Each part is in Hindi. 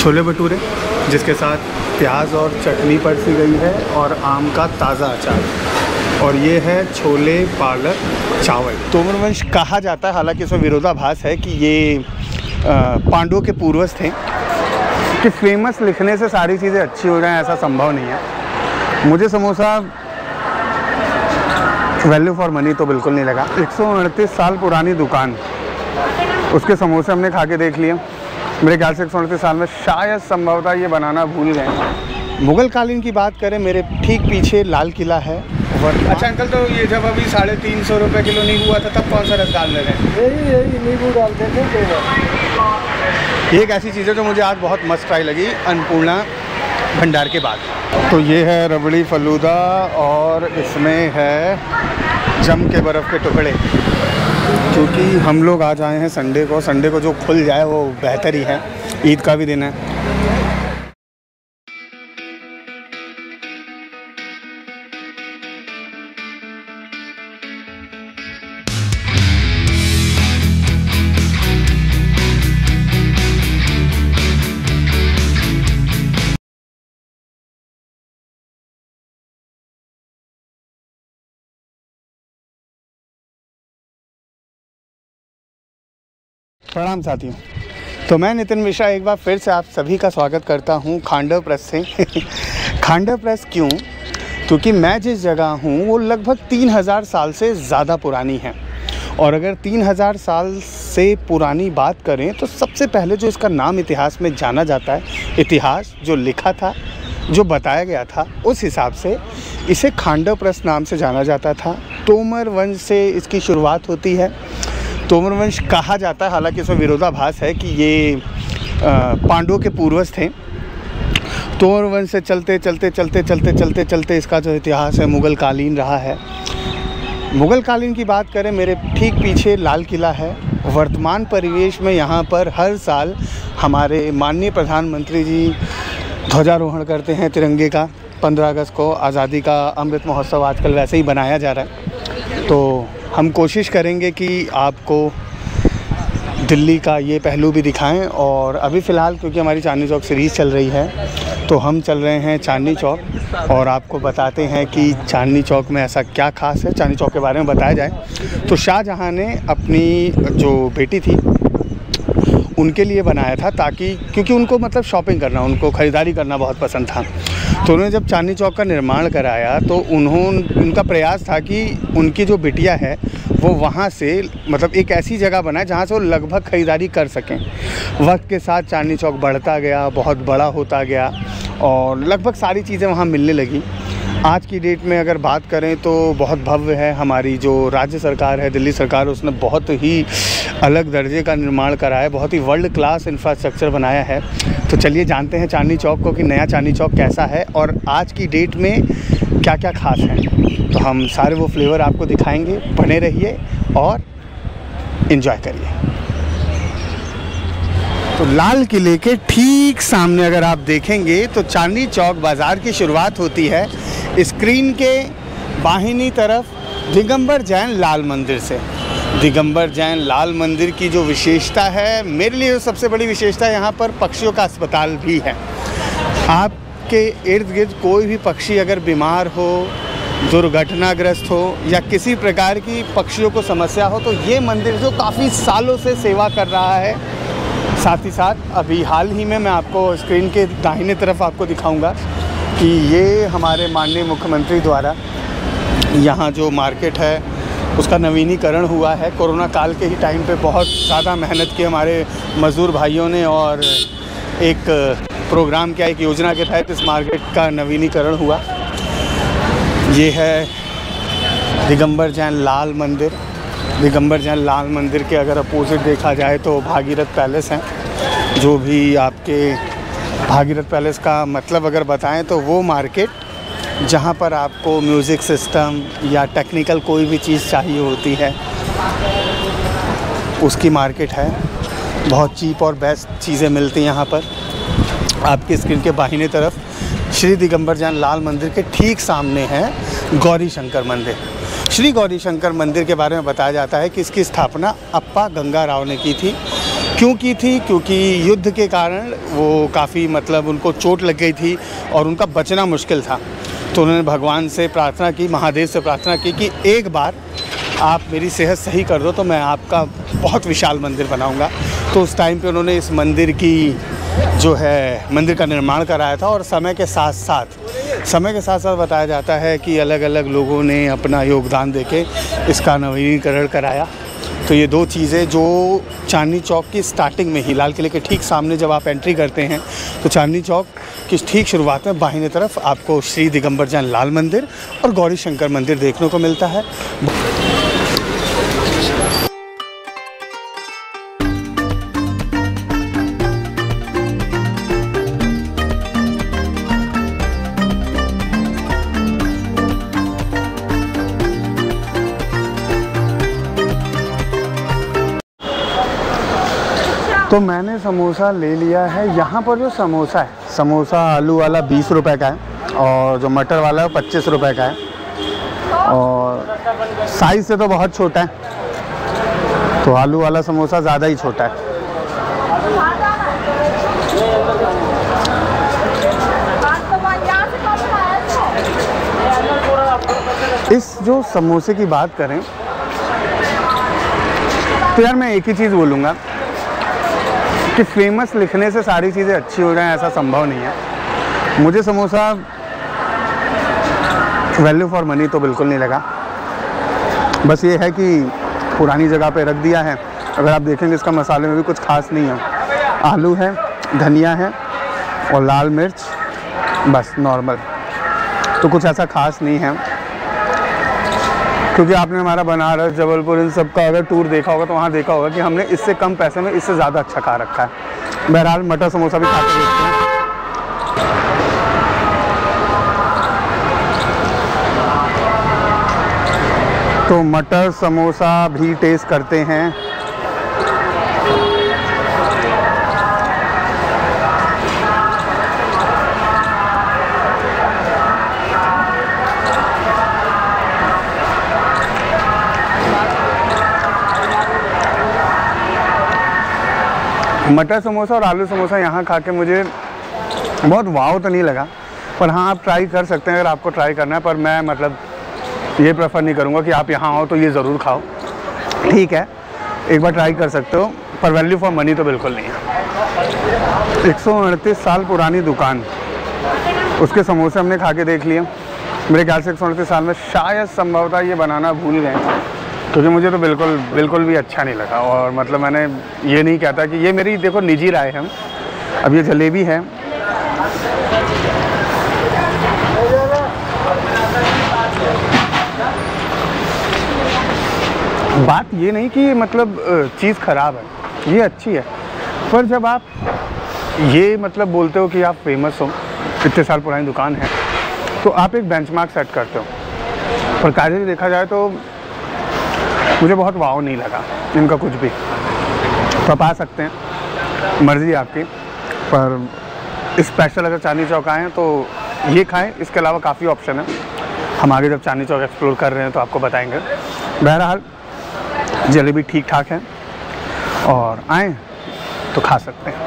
छोले भटूरे जिसके साथ प्याज और चटनी परसी गई है और आम का ताज़ा अचार, और ये है छोले पालक चावल। तोमर वंश कहा जाता है, हालांकि इसमें विरोधाभास है कि ये पांडवों के पूर्वज थे। कि फेमस लिखने से सारी चीज़ें अच्छी हो जाएं ऐसा संभव नहीं है। मुझे समोसा वैल्यू फॉर मनी तो बिल्कुल नहीं लगा। 138 साल पुरानी दुकान, उसके समोसे हमने खा के देख लिए। मेरे ख्याल से 138 साल में शायद संभवतः ये बनाना भूल गए। मुग़ल कालीन की बात करें, मेरे ठीक पीछे लाल किला है। अच्छा अंकल, तो ये जब अभी 350 रुपये किलो नींबू हुआ था तब कौन सा रस डाल रहे थे? यही नींबू डालते थे। एक ऐसी चीज़ है जो मुझे आज बहुत मस्त ट्राई लगी अन्नपूर्णा भंडार के बाद। तो ये है रबड़ी फलूदा और इसमें है जम के बर्फ़ के टुकड़े। क्योंकि हम लोग आज आए हैं संडे को जो खुल जाए वो बेहतर ही है। ईद का भी दिन है। प्रणाम साथियों, तो मैं नितिन मिश्रा एक बार फिर से आप सभी का स्वागत करता हूं खांडव प्रेस से। खांडव प्रेस क्यों? क्योंकि मैं जिस जगह हूं वो लगभग 3000 साल से ज़्यादा पुरानी है। और अगर 3000 साल से पुरानी बात करें तो सबसे पहले जो इसका नाम इतिहास में जाना जाता है, इतिहास जो लिखा था, जो बताया गया था, उस हिसाब से इसे खांडव प्रेस नाम से जाना जाता था। तोमर वंश से इसकी शुरुआत होती है। तोमर वंश कहा जाता है, हालांकि इसमें विरोधाभास है कि ये पांडवों के पूर्वज थे। तोमर वंश से चलते इसका जो इतिहास है मुग़ल कालीन रहा है। मुग़ल कालीन की बात करें, मेरे ठीक पीछे लाल किला है। वर्तमान परिवेश में यहाँ पर हर साल हमारे माननीय प्रधानमंत्री जी ध्वजारोहण करते हैं तिरंगे का। 15 अगस्त को आज़ादी का अमृत महोत्सव आजकल वैसे ही बनाया जा रहा है। तो हम कोशिश करेंगे कि आपको दिल्ली का ये पहलू भी दिखाएं। और अभी फ़िलहाल क्योंकि हमारी चांदनी चौक सीरीज़ चल रही है तो हम चल रहे हैं चांदनी चौक और आपको बताते हैं कि चांदनी चौक में ऐसा क्या खास है। चांदनी चौक के बारे में बताया जाए तो शाहजहाँ ने अपनी जो बेटी थी उनके लिए बनाया था, ताकि क्योंकि उनको मतलब शॉपिंग करना, उनको ख़रीदारी करना बहुत पसंद था। तो उन्होंने जब चांदनी चौक का निर्माण कराया तो उनका प्रयास था कि उनकी जो बिटिया है वो वहाँ से मतलब एक ऐसी जगह बनाए जहाँ से वो लगभग ख़रीदारी कर सकें। वक्त के साथ चांदनी चौक बढ़ता गया, बहुत बड़ा होता गया और लगभग सारी चीज़ें वहाँ मिलने लगी। आज की डेट में अगर बात करें तो बहुत भव्य है। हमारी जो राज्य सरकार है, दिल्ली सरकार, उसने बहुत ही अलग दर्जे का निर्माण करा है, बहुत ही वर्ल्ड क्लास इंफ्रास्ट्रक्चर बनाया है। तो चलिए जानते हैं चांदनी चौक को कि नया चांदनी चौक कैसा है और आज की डेट में क्या क्या खास है। तो हम सारे वो फ्लेवर आपको दिखाएंगे। बने रहिए और इन्जॉय करिए। तो लाल किले के ठीक सामने अगर आप देखेंगे तो चांदनी चौक बाज़ार की शुरुआत होती है स्क्रीन के बाहिनी तरफ दिगंबर जैन लाल मंदिर से। दिगंबर जैन लाल मंदिर की जो विशेषता है, मेरे लिए सबसे बड़ी विशेषता है, यहाँ पर पक्षियों का अस्पताल भी है। आपके इर्द गिर्द कोई भी पक्षी अगर बीमार हो, दुर्घटनाग्रस्त हो या किसी प्रकार की पक्षियों को समस्या हो तो ये मंदिर जो काफ़ी सालों से सेवा कर रहा है। साथ ही साथ अभी हाल ही में मैं आपको स्क्रीन के दाहिने तरफ आपको दिखाऊंगा कि ये हमारे माननीय मुख्यमंत्री द्वारा यहाँ जो मार्केट है उसका नवीनीकरण हुआ है। कोरोना काल के ही टाइम पे बहुत ज़्यादा मेहनत की हमारे मज़दूर भाइयों ने और एक प्रोग्राम किया, एक योजना के तहत इस मार्केट का नवीनीकरण हुआ। ये है दिगंबर जैन लाल मंदिर। दिगंबर जैन लाल मंदिर के अगर अपोजिट देखा जाए तो भागीरथ पैलेस है। जो भी आपके भागीरथ पैलेस का मतलब अगर बताएं तो वो मार्केट जहां पर आपको म्यूज़िक सिस्टम या टेक्निकल कोई भी चीज़ चाहिए होती है उसकी मार्केट है। बहुत चीप और बेस्ट चीज़ें मिलती हैं यहाँ पर। आपकी स्क्रीन के बाहिने तरफ श्री दिगंबर जैन लाल मंदिर के ठीक सामने है गौरी शंकर मंदिर। श्री गौरी शंकर मंदिर के बारे में बताया जाता है कि इसकी स्थापना अप्पा गंगा राव ने की थी। क्यों की थी? क्योंकि युद्ध के कारण वो काफ़ी मतलब उनको चोट लग गई थी और उनका बचना मुश्किल था। तो उन्होंने भगवान से प्रार्थना की, महादेव से प्रार्थना की कि एक बार आप मेरी सेहत सही कर दो तो मैं आपका बहुत विशाल मंदिर बनाऊंगा। तो उस टाइम पे उन्होंने इस मंदिर की जो है मंदिर का निर्माण कराया था। और समय के साथ साथ बताया जाता है कि अलग अलग लोगों ने अपना योगदान देके इसका नवीनीकरण कराया। तो ये दो चीज़ें जो चांदनी चौक की स्टार्टिंग में ही, लाल किले के ठीक सामने जब आप एंट्री करते हैं तो चांदनी चौक की ठीक शुरुआत में बाहिने तरफ आपको श्री दिगंबर जैन लाल मंदिर और गौरी शंकर मंदिर देखने को मिलता है। तो मैंने समोसा ले लिया है। यहाँ पर जो समोसा है, समोसा आलू वाला 20 रुपए का है और जो मटर वाला है 25 रुपए का है। और साइज़ से तो बहुत छोटा है, तो आलू वाला समोसा ज़्यादा ही छोटा है। इस जो समोसे की बात करें तो यार मैं एक ही चीज़ बोलूँगा कि फेमस लिखने से सारी चीज़ें अच्छी हो जाएं ऐसा संभव नहीं है। मुझे समोसा वैल्यू फॉर मनी तो बिल्कुल नहीं लगा। बस ये है कि पुरानी जगह पे रख दिया है। अगर आप देखेंगे इसका मसाले में भी कुछ खास नहीं है, आलू है, धनिया है और लाल मिर्च, बस नॉर्मल। तो कुछ ऐसा खास नहीं है। क्योंकि आपने हमारा बनारस, जबलपुर, इन सब का अगर टूर देखा होगा तो वहाँ देखा होगा कि हमने इससे कम पैसे में इससे ज़्यादा अच्छा खा रखा है। बहरहाल मटर समोसा भी खाते देखते हैं। तो मटर समोसा भी टेस्ट करते हैं। मटर समोसा और आलू समोसा यहाँ खा के मुझे बहुत वाव तो नहीं लगा, पर हाँ आप ट्राई कर सकते हैं अगर आपको ट्राई करना है। पर मैं मतलब ये प्रेफर नहीं करूँगा कि आप यहाँ आओ तो ये ज़रूर खाओ। ठीक है, एक बार ट्राई कर सकते हो, पर वैल्यू फॉर मनी तो बिल्कुल नहीं है। 138 साल पुरानी दुकान, उसके समोसे हमने खा के देख लिए। मेरे ख्याल से 138 साल में शायद संभवतः ये बनाना भूल गए, क्योंकि मुझे तो बिल्कुल भी अच्छा नहीं लगा। और मतलब मैंने ये नहीं कहता कि ये मेरी देखो निजी राय है। अब ये जलेबी है, बात ये नहीं कि मतलब चीज़ ख़राब है, ये अच्छी है। पर जब आप ये मतलब बोलते हो कि आप फेमस हो, इतने साल पुरानी दुकान है, तो आप एक बेंचमार्क सेट करते हो। पर कायदे देखा जाए तो मुझे बहुत वाव नहीं लगा इनका कुछ भी। तो आप आ सकते हैं, मर्ज़ी आपकी। पर स्पेशल अगर चांदनी चौक आएँ तो ये खाएं, इसके अलावा काफ़ी ऑप्शन है। हम आगे जब चांदनी चौक एक्सप्लोर कर रहे हैं तो आपको बताएंगे। बहरहाल जलेबी ठीक ठाक है और आएँ तो खा सकते हैं।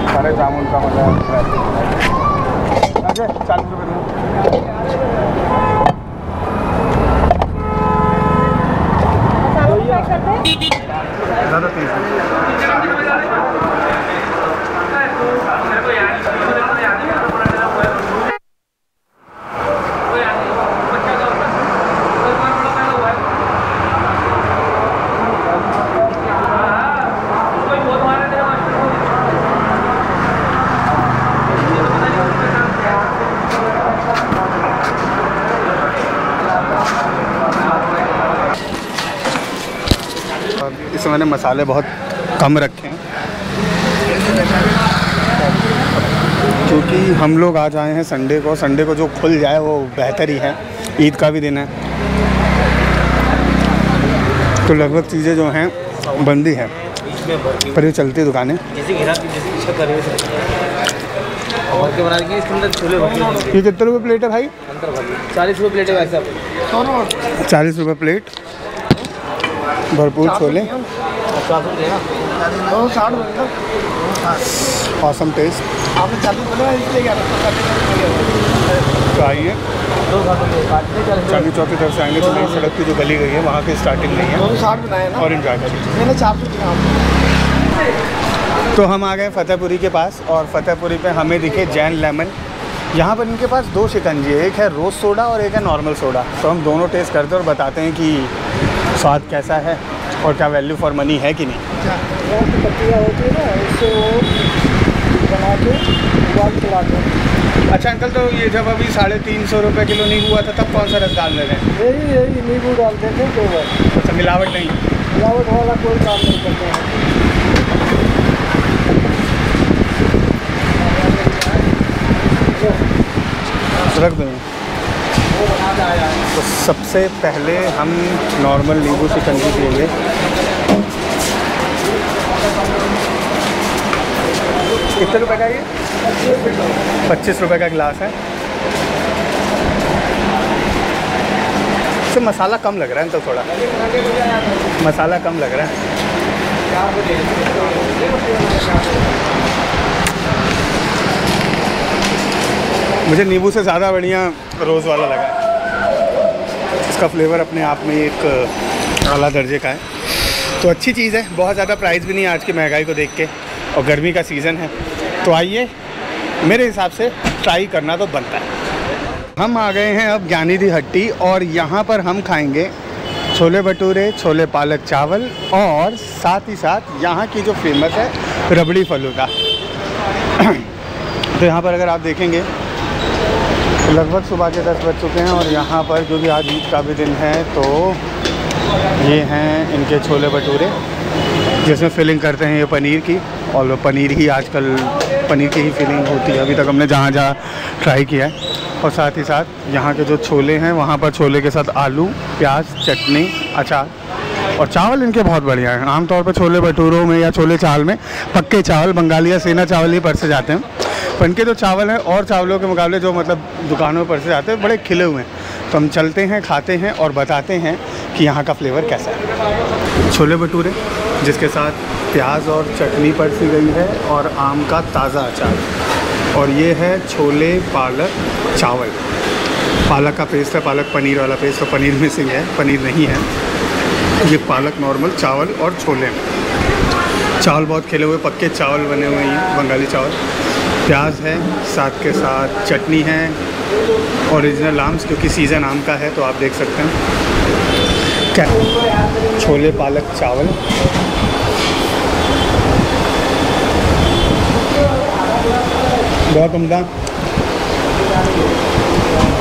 सारे जामुन का मजा है। 40 रुपये ज़्यादा तेज इसमें मैंने मसाले बहुत कम रखे हैं, क्योंकि हम लोग आज आए हैं संडे को जो खुल जाए वो बेहतर ही है। ईद का भी दिन है तो लगभग चीज़ें जो हैं बंदी है, पर ये चलती दुकानें। ये कितने रुपये प्लेट है भाई? 40 रुपये प्लेट है भाई साहब। 40 रुपये प्लेट, भरपूर छोले 400 देना। 260 बनेगा। Awesome taste. आपने 40 बोला इसलिए क्या तो आइए 260 चांदी चौक की तरफ से आएंगे तो नई सड़क की जो गली गई है वहाँ की स्टार्टिंग नहीं है 260 बनाए ना और इन्जॉय करिए। मैंने 400 दिया आपको। तो हम आ गए फतेहपुरी के पास और फतेहपुरी पे हमें दिखे जैन लेमन। यहाँ पर इनके पास 2 शिकंजी है, एक है रोज़ सोडा और एक है नॉर्मल सोडा। तो हम दोनों टेस्ट करते हैं और बताते हैं कि स्वाद कैसा है और क्या वैल्यू फॉर मनी है कि नहीं। पत्तियाँ होती है ना उससे वो बना के उबाल खिलाते हैं। अच्छा अंकल, तो ये जब अभी 350 रुपये किलो नींबू हुआ था तब कौन सा रस डाल रहे थे? यही नींबू डालते थे 2 बार। अच्छा, मिलावट नहीं? मिलावट वाला कोई काम नहीं करते हैं। रख दें। तो सबसे पहले हम नॉर्मल नींबू शिकंजी पिएंगे। कितने रुपए का ये? 25 रुपए का गिलास है। इससे मसाला कम लग रहा है तो थोड़ा मसाला कम लग रहा है। मुझे नींबू से ज़्यादा बढ़िया रोज़ वाला लगा। इसका फ्लेवर अपने आप में एक आला दर्जे का है, तो अच्छी चीज़ है। बहुत ज़्यादा प्राइस भी नहीं है आज की महंगाई को देख के, और गर्मी का सीज़न है, तो आइए मेरे हिसाब से ट्राई करना तो बनता है। हम आ गए हैं अब ज्ञानी दी हट्टी और यहाँ पर हम खाएंगे छोले भटूरे, छोले पालक चावल और साथ ही साथ यहाँ की जो फेमस है रबड़ी फलूदा। तो यहाँ पर अगर आप देखेंगे लगभग सुबह के 10 बज चुके हैं और यहाँ पर क्योंकि आज ईद का भी दिन है तो ये हैं इनके छोले भटूरे जिसमें फिलिंग करते हैं ये पनीर की, और पनीर ही आजकल पनीर की ही फिलिंग होती है अभी तक हमने जहाँ जहाँ ट्राई किया है। और साथ ही साथ यहाँ के जो छोले हैं वहाँ पर छोले के साथ आलू, प्याज, चटनी, अचार और चावल इनके बहुत बढ़िया हैं। आमतौर पर छोले भटूरों में या छोले चावल में पक्के चावल बंगाली या सेना चावल ही परसे जाते हैं, पर इनके जो चावल हैं और चावलों के मुकाबले जो मतलब दुकानों में परसे जाते हैं बड़े खिले हुए हैं। तो हम चलते हैं, खाते हैं और बताते हैं कि यहाँ का फ्लेवर कैसा है। छोले भटूरे जिसके साथ प्याज और चटनी परसी गई है और आम का ताज़ा अचार, और ये है छोले पालक चावल। पालक का पेस्ट है, पालक पनीर वाला पेस्ट, तो पनीर मिसिंग है, पनीर नहीं है। ये पालक नॉर्मल चावल और छोले, चावल बहुत खिले हुए पक्के चावल बने हुए हैं बंगाली चावल। प्याज है, साथ के साथ चटनी है, ओरिजिनल आम्स क्योंकि सीज़न आम का है तो आप देख सकते हैं। क्या छोले पालक चावल, बहुत उम्दा।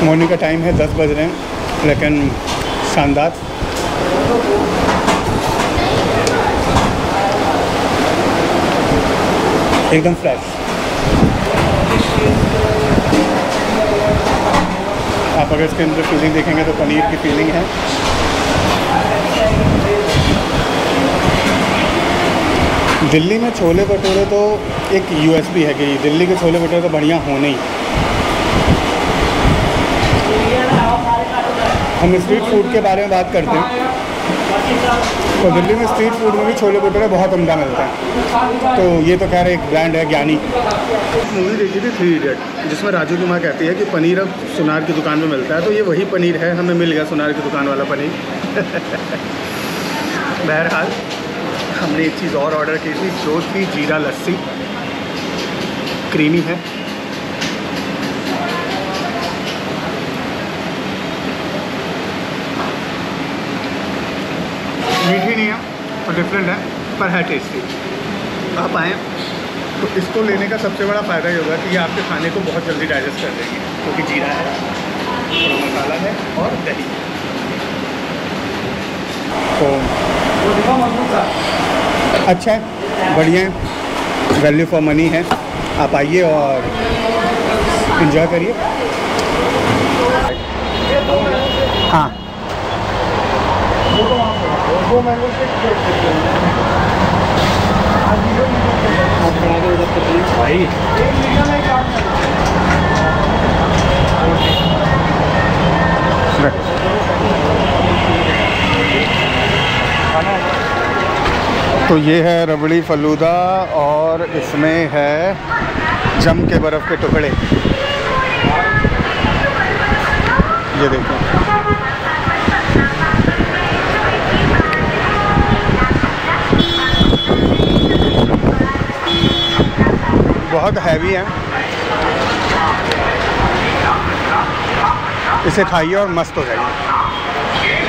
मॉर्निंग का टाइम है, 10 बज रहे हैं, लेकिन शानदार। एकदम फ्रेश। आप अगर इसके अंदर फीलिंग देखेंगे तो पनीर की फीलिंग है। दिल्ली में छोले भटूरे तो एक यूएसपी है कि दिल्ली के छोले भटूरे तो बढ़िया होने ही। हम स्ट्रीट फूड के बारे में बात करते हैं तो दिल्ली में स्ट्रीट फूड में भी छोले भटूरे बहुत उम्दा मिलता है। तो ये तो खैर एक ब्रांड है ज्ञानी। मूवी देखी थी 3 इडियट जिसमें राजू की माँ कहती है कि पनीर अब सुनार की दुकान में मिलता है, तो ये वही पनीर है, हमें मिल गया सुनार की दुकान वाला पनीर। बहरहाल हमने एक चीज़ और ऑर्डर की थी जो थी जीरा लस्सी, क्रीमी है। मीठी नहीं है और डिफरेंट है पर है टेस्टी। आप आएँ तो इसको लेने का सबसे बड़ा फ़ायदा ये होगा कि ये आपके खाने को बहुत जल्दी डाइजेस्ट कर देंगे क्योंकि जीरा है, थोड़ा मसाला है और दही। तो अच्छा है, बढ़िया है, वैल्यू फॉर मनी है। आप आइए और इन्जॉय करिए। हाँ भाई तो ये है रबड़ी फलूदा और इसमें है जम के बर्फ़ के टुकड़े। ये देखो, बहुत हैवी है। इसे खाइए और मस्त हो जाइए।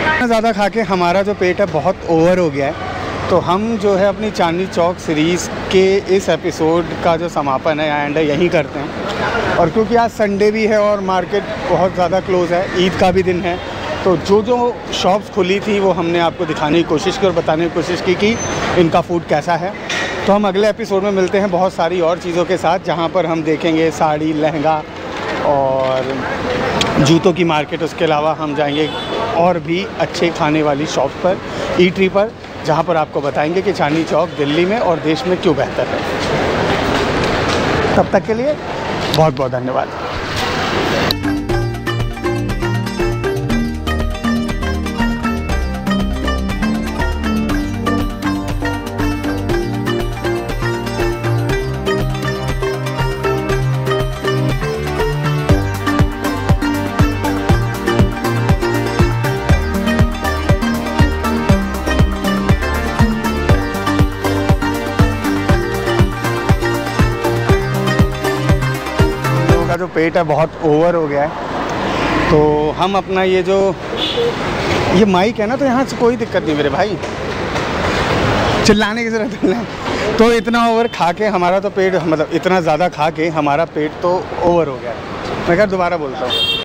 इतना ज़्यादा खा के हमारा जो पेट है बहुत ओवर हो गया है, तो हम जो है अपनी चांदनी चौक सीरीज़ के इस एपिसोड का जो समापन है एंड यहीं करते हैं। और क्योंकि आज संडे भी है और मार्केट बहुत ज़्यादा क्लोज़ है, ईद का भी दिन है, तो जो जो शॉप्स खुली थी वो हमने आपको दिखाने की कोशिश की और बताने की कोशिश की कि इनका फूड कैसा है। तो हम अगले एपिसोड में मिलते हैं बहुत सारी और चीज़ों के साथ, जहाँ पर हम देखेंगे साड़ी, लहंगा और जूतों की मार्केट। उसके अलावा हम जाएंगे और भी अच्छे खाने वाली शॉप पर, ईटरी पर, जहाँ पर आपको बताएंगे कि चांदनी चौक दिल्ली में और देश में क्यों बेहतर है। तब तक के लिए बहुत बहुत धन्यवाद। जो पेट है बहुत ओवर हो गया है, तो हम अपना ये माइक है ना, तो यहाँ से कोई दिक्कत नहीं मेरे भाई, चिल्लाने की ज़रूरत नहीं है। तो इतना ओवर खा के हमारा तो पेट, मतलब इतना ज़्यादा खा के हमारा पेट तो ओवर हो गया है। मैं क्या दोबारा बोलता हूँ।